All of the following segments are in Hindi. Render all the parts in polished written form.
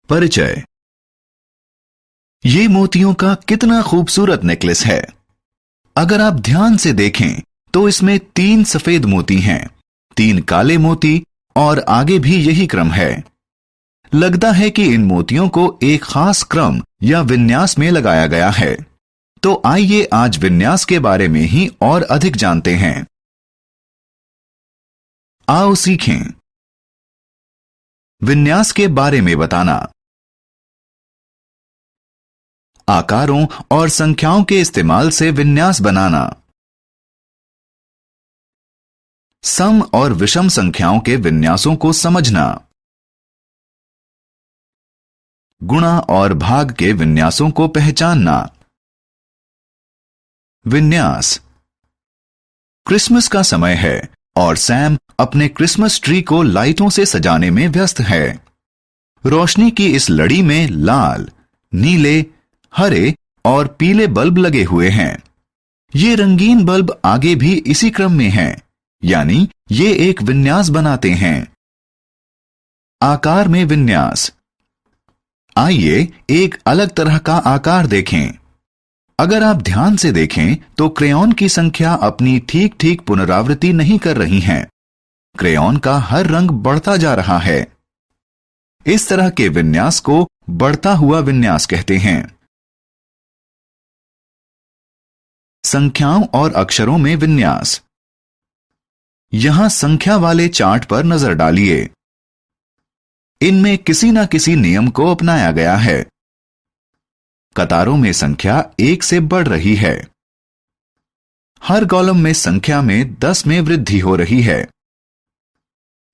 परिचय। ये मोतियों का कितना खूबसूरत नेकलेस है। अगर आप ध्यान से देखें तो इसमें 3 सफेद मोती हैं, 3 काले मोती और आगे भी यही क्रम है। लगता है कि इन मोतियों को एक खास क्रम या विन्यास में लगाया गया है। तो आइए आज विन्यास के बारे में ही और अधिक जानते हैं। आओ सीखें। विन्यास के बारे में बताना। आकारों और संख्याओं के इस्तेमाल से विन्यास बनाना। सम और विषम संख्याओं के विन्यासों को समझना। गुणा और भाग के विन्यासों को पहचानना। विन्यास। क्रिसमस का समय है और सैम अपने क्रिसमस ट्री को लाइटों से सजाने में व्यस्त है। रोशनी की इस लड़ी में लाल, नीले, हरे और पीले बल्ब लगे हुए हैं। ये रंगीन बल्ब आगे भी इसी क्रम में हैं, यानी ये एक विन्यास बनाते हैं। आकार में विन्यास। आइए एक अलग तरह का आकार देखें। अगर आप ध्यान से देखें तो क्रेयॉन की संख्या अपनी ठीक ठीक पुनरावृत्ति नहीं कर रही हैं। क्रेयॉन का हर रंग बढ़ता जा रहा है। इस तरह के विन्यास को बढ़ता हुआ विन्यास कहते हैं। संख्याओं और अक्षरों में विन्यास। यहां संख्या वाले चार्ट पर नजर डालिए। इनमें किसी न किसी नियम को अपनाया गया है। कतारों में संख्या 1 से बढ़ रही है। हर कॉलम में संख्या में 10 में वृद्धि हो रही है।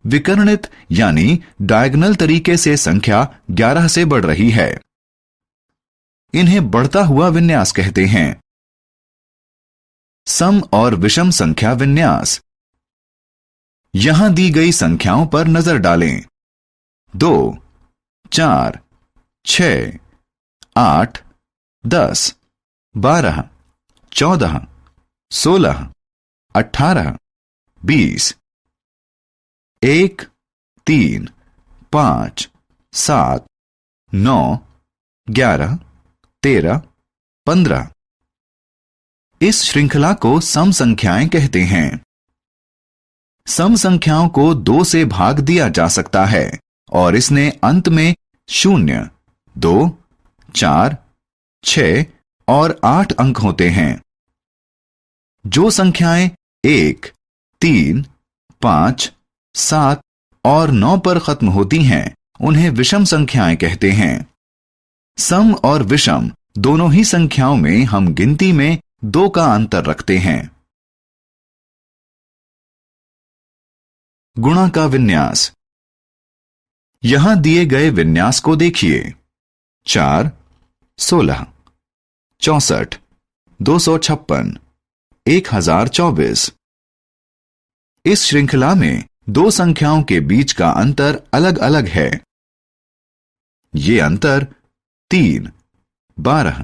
विकर्णित यानी डायगोनल तरीके से संख्या 11 से बढ़ रही है। इन्हें बढ़ता हुआ विन्यास कहते हैं। सम और विषम संख्या विन्यास। यहां दी गई संख्याओं पर नजर डालें। 2, 4, 6, 8, 10, 12, 14, 16, 18, 20, 1, 3, 5, 7, 9, 11, 13, 15। इस श्रृंखला को सम संख्याएं कहते हैं। सम संख्याओं को 2 से भाग दिया जा सकता है और इसने अंत में 0, 2, 4, 6 और 8 अंक होते हैं। जो संख्याएं 1, 3, 5, 7 और 9 पर खत्म होती हैं उन्हें विषम संख्याएं कहते हैं। सम और विषम दोनों ही संख्याओं में हम गिनती में 2 का अंतर रखते हैं। गुणा का विन्यास। यहां दिए गए विन्यास को देखिए। 4, 16, 64, 256, 1024। इस श्रृंखला में 2 संख्याओं के बीच का अंतर अलग अलग है। ये अंतर 3, 12,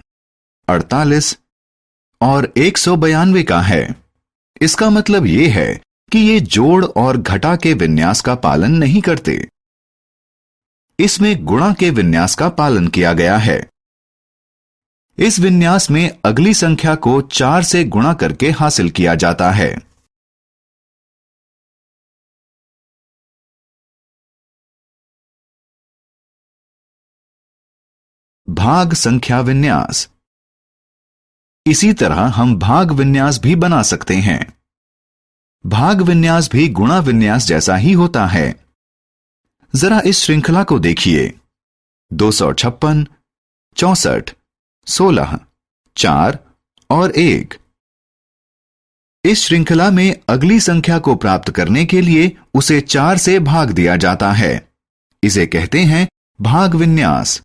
48 और 192 का है। इसका मतलब यह है कि ये जोड़ और घटा के विन्यास का पालन नहीं करते। इसमें गुणा के विन्यास का पालन किया गया है। इस विन्यास में अगली संख्या को 4 से गुणा करके हासिल किया जाता है। भाग संख्या विन्यास। इसी तरह हम भाग विन्यास भी बना सकते हैं। भाग विन्यास भी गुणा विन्यास जैसा ही होता है। जरा इस श्रृंखला को देखिए। 256, 64, 16, 4 और 1। इस श्रृंखला में अगली संख्या को प्राप्त करने के लिए उसे 4 से भाग दिया जाता है। इसे कहते हैं भाग विन्यास।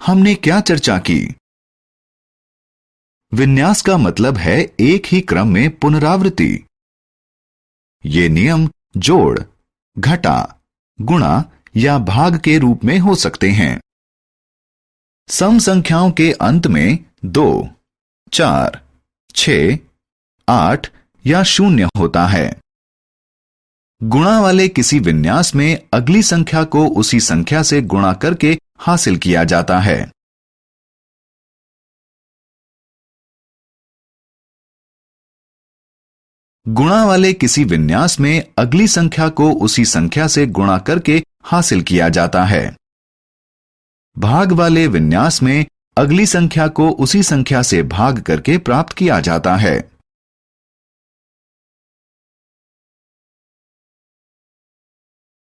हमने क्या चर्चा की? विन्यास का मतलब है एक ही क्रम में पुनरावृत्ति। ये नियम जोड़, घटा, गुणा या भाग के रूप में हो सकते हैं। सम संख्याओं के अंत में 2, 4, 6, 8 या 0 होता है। गुणा वाले किसी विन्यास में अगली संख्या को उसी संख्या से गुणा करके हासिल किया जाता है। गुणा वाले किसी विन्यास में अगली संख्या को उसी संख्या से गुणा करके हासिल किया जाता है। भाग वाले विन्यास में अगली संख्या को उसी संख्या से भाग करके प्राप्त किया जाता है।